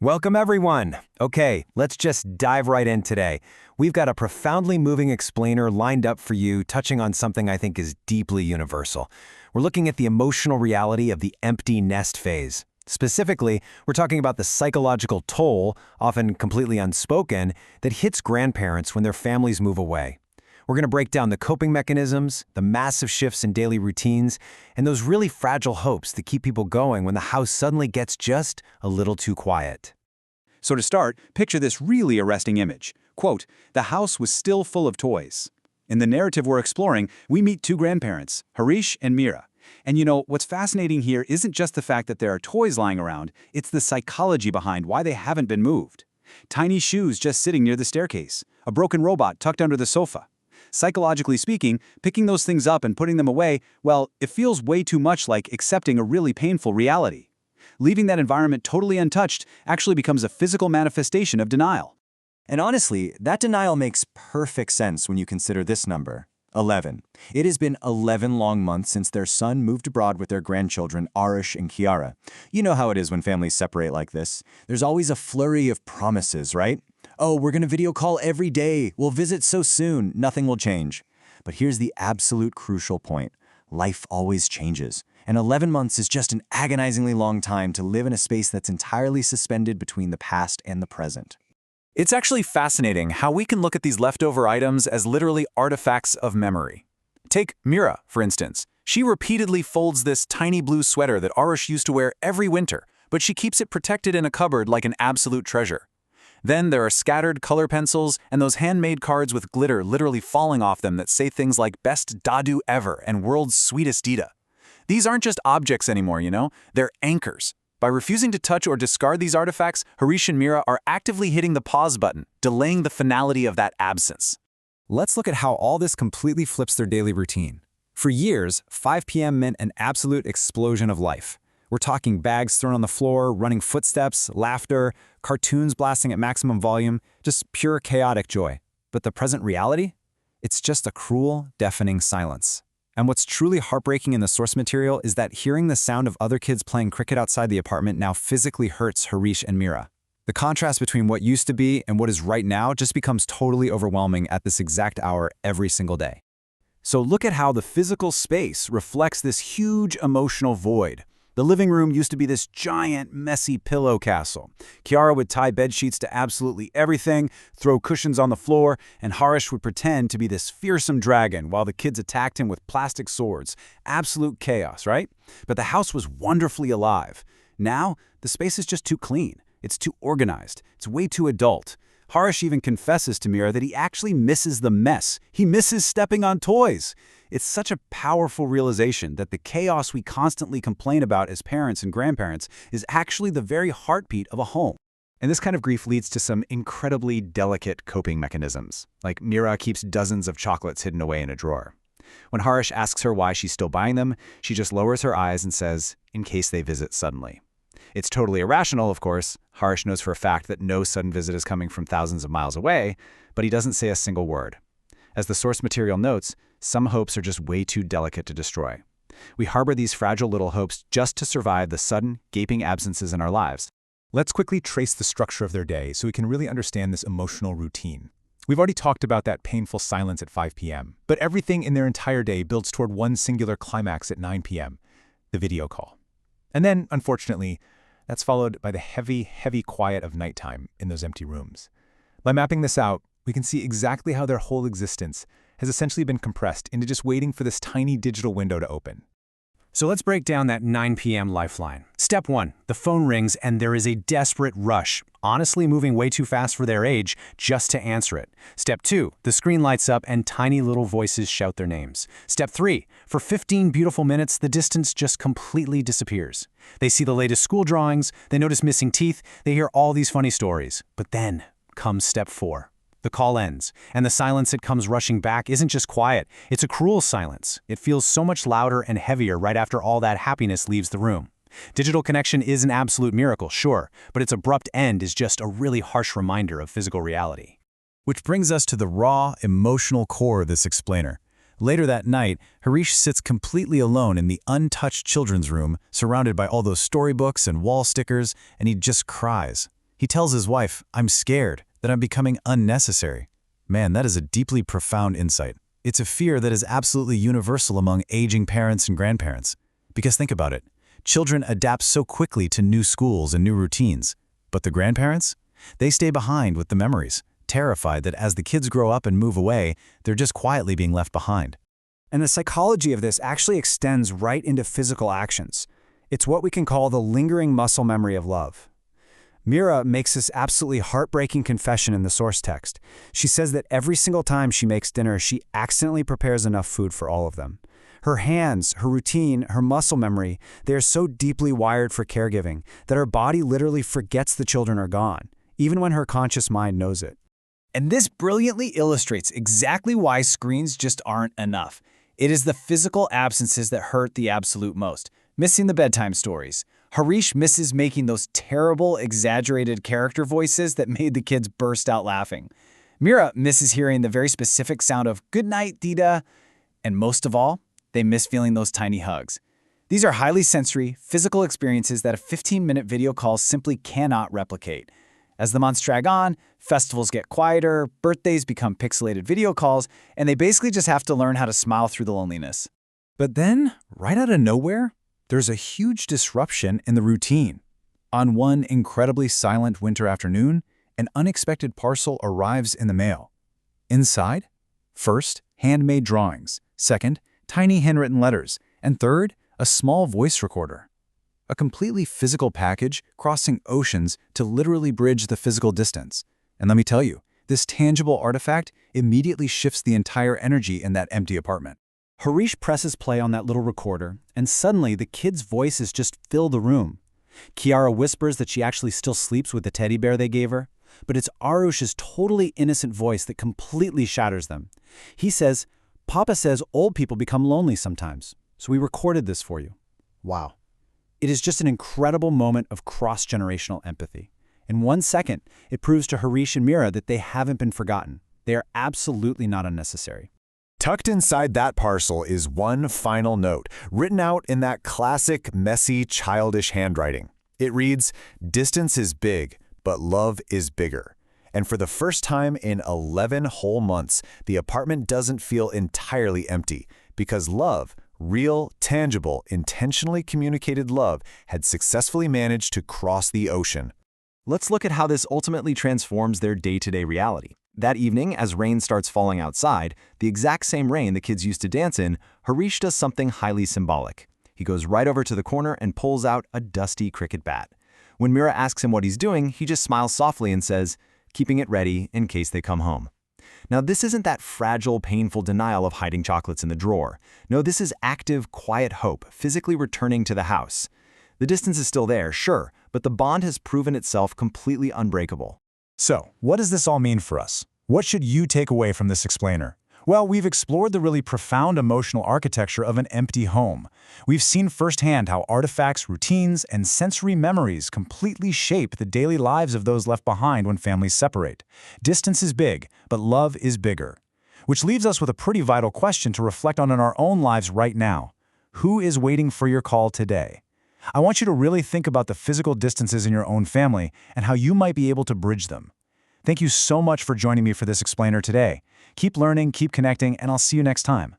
Welcome, everyone. Okay, let's just dive right in today. We've got a profoundly moving explainer lined up for you, touching on something I think is deeply universal. We're looking at the emotional reality of the empty nest phase. Specifically, we're talking about the psychological toll, often completely unspoken, that hits grandparents when their families move away. We're going to break down the coping mechanisms, the massive shifts in daily routines, and those really fragile hopes that keep people going when the house suddenly gets just a little too quiet. So to start, picture this really arresting image. Quote, "The house was still full of toys." In the narrative we're exploring, we meet two grandparents, Harish and Mira. And what's fascinating here isn't just the fact that there are toys lying around, it's the psychology behind why they haven't been moved. Tiny shoes just sitting near the staircase, a broken robot tucked under the sofa. Psychologically speaking, picking those things up and putting them away, well, it feels way too much like accepting a really painful reality. Leaving that environment totally untouched actually becomes a physical manifestation of denial. And honestly, that denial makes perfect sense when you consider this number, 11. It has been 11 long months since their son moved abroad with their grandchildren, Arish and Kiara. You know how it is when families separate like this. There's always a flurry of promises, right? Oh, we're going to video call every day. We'll visit so soon. Nothing will change. But here's the absolute crucial point. Life always changes. And 11 months is just an agonizingly long time to live in a space that's entirely suspended between the past and the present. It's actually fascinating how we can look at these leftover items as literally artifacts of memory. Take Mira, for instance. She repeatedly folds this tiny blue sweater that Arish used to wear every winter, but she keeps it protected in a cupboard like an absolute treasure. Then there are scattered color pencils and those handmade cards with glitter literally falling off them that say things like "Best Dadu Ever" and "World's Sweetest Dita." These aren't just objects anymore, they're anchors. By refusing to touch or discard these artifacts, Harish and Mira are actively hitting the pause button, delaying the finality of that absence. Let's look at how all this completely flips their daily routine. For years, 5 p.m. meant an absolute explosion of life. We're talking bags thrown on the floor, running footsteps, laughter, cartoons blasting at maximum volume, just pure chaotic joy. But the present reality? It's just a cruel, deafening silence. And what's truly heartbreaking in the source material is that hearing the sound of other kids playing cricket outside the apartment now physically hurts Harish and Mira. The contrast between what used to be and what is right now just becomes totally overwhelming at this exact hour every single day. So look at how the physical space reflects this huge emotional void. The living room used to be this giant, messy pillow castle. Kiara would tie bed sheets to absolutely everything, throw cushions on the floor, and Harish would pretend to be this fearsome dragon while the kids attacked him with plastic swords. Absolute chaos, right? But the house was wonderfully alive. Now, the space is just too clean. It's too organized. It's way too adult. Harish even confesses to Mira that he actually misses the mess. He misses stepping on toys. It's such a powerful realization that the chaos we constantly complain about as parents and grandparents is actually the very heartbeat of a home. And this kind of grief leads to some incredibly delicate coping mechanisms, like Mira keeps dozens of chocolates hidden away in a drawer. When Harish asks her why she's still buying them, she just lowers her eyes and says, "In case they visit suddenly." It's totally irrational, of course. Harish knows for a fact that no sudden visit is coming from thousands of miles away, but he doesn't say a single word. As the source material notes, some hopes are just way too delicate to destroy. We harbor these fragile little hopes just to survive the sudden, gaping absences in our lives. Let's quickly trace the structure of their day so we can really understand this emotional routine. We've already talked about that painful silence at 5 p.m., but everything in their entire day builds toward one singular climax at 9 p.m., the video call. And then, unfortunately, that's followed by the heavy, heavy quiet of nighttime in those empty rooms. By mapping this out, we can see exactly how their whole existence has essentially been compressed into just waiting for this tiny digital window to open. So let's break down that 9 p.m. lifeline. Step 1, the phone rings and there is a desperate rush, honestly moving way too fast for their age, just to answer it. Step 2, the screen lights up and tiny little voices shout their names. Step 3, for 15 beautiful minutes, the distance just completely disappears. They see the latest school drawings, they notice missing teeth, they hear all these funny stories. But then comes step 4. The call ends, and the silence that comes rushing back isn't just quiet, it's a cruel silence. It feels so much louder and heavier right after all that happiness leaves the room. Digital connection is an absolute miracle, sure, but its abrupt end is just a really harsh reminder of physical reality. Which brings us to the raw, emotional core of this explainer. Later that night, Harish sits completely alone in the untouched children's room, surrounded by all those storybooks and wall stickers, and he just cries. He tells his wife, "I'm scared that I'm becoming unnecessary." Man, that is a deeply profound insight. It's a fear that is absolutely universal among aging parents and grandparents. Because think about it, children adapt so quickly to new schools and new routines. But the grandparents? They stay behind with the memories, terrified that as the kids grow up and move away, they're just quietly being left behind. And the psychology of this actually extends right into physical actions. It's what we can call the lingering muscle memory of love. Mira makes this absolutely heartbreaking confession in the source text. She says that every single time she makes dinner, she accidentally prepares enough food for all of them. Her hands, her routine, her muscle memory, they are so deeply wired for caregiving that her body literally forgets the children are gone, even when her conscious mind knows it. And this brilliantly illustrates exactly why screens just aren't enough. It is the physical absences that hurt the absolute most. Missing the bedtime stories. Harish misses making those terrible, exaggerated character voices that made the kids burst out laughing. Mira misses hearing the very specific sound of "good night, Dita." And most of all, they miss feeling those tiny hugs. These are highly sensory, physical experiences that a 15-minute video call simply cannot replicate. As the months drag on, festivals get quieter, birthdays become pixelated video calls, and they basically just have to learn how to smile through the loneliness. But then, right out of nowhere, there's a huge disruption in the routine. On one incredibly silent winter afternoon, an unexpected parcel arrives in the mail. Inside, first, handmade drawings. Second, tiny handwritten letters. And third, a small voice recorder. A completely physical package crossing oceans to literally bridge the physical distance. And let me tell you, this tangible artifact immediately shifts the entire energy in that empty apartment. Harish presses play on that little recorder, and suddenly the kid's voices just fill the room. Kiara whispers that she actually still sleeps with the teddy bear they gave her, but it's Arush's totally innocent voice that completely shatters them. He says, "Papa says old people become lonely sometimes, so we recorded this for you." Wow. It is just an incredible moment of cross-generational empathy. In 1 second, it proves to Harish and Mira that they haven't been forgotten. They are absolutely not unnecessary. Tucked inside that parcel is one final note, written out in that classic, messy, childish handwriting. It reads, "Distance is big, but love is bigger." And for the first time in 11 whole months, the apartment doesn't feel entirely empty, because love, real, tangible, intentionally communicated love, had successfully managed to cross the ocean. Let's look at how this ultimately transforms their day-to-day reality. That evening, as rain starts falling outside, the exact same rain the kids used to dance in, Harish does something highly symbolic. He goes right over to the corner and pulls out a dusty cricket bat. When Mira asks him what he's doing, he just smiles softly and says, "Keeping it ready in case they come home." Now, this isn't that fragile, painful denial of hiding chocolates in the drawer. No, this is active, quiet hope, physically returning to the house. The distance is still there, sure, but the bond has proven itself completely unbreakable. So, what does this all mean for us? What should you take away from this explainer? Well, we've explored the really profound emotional architecture of an empty home. We've seen firsthand how artifacts, routines, and sensory memories completely shape the daily lives of those left behind when families separate. Distance is big, but love is bigger. Which leaves us with a pretty vital question to reflect on in our own lives right now. Who is waiting for your call today? I want you to really think about the physical distances in your own family and how you might be able to bridge them. Thank you so much for joining me for this explainer today. Keep learning, keep connecting, and I'll see you next time.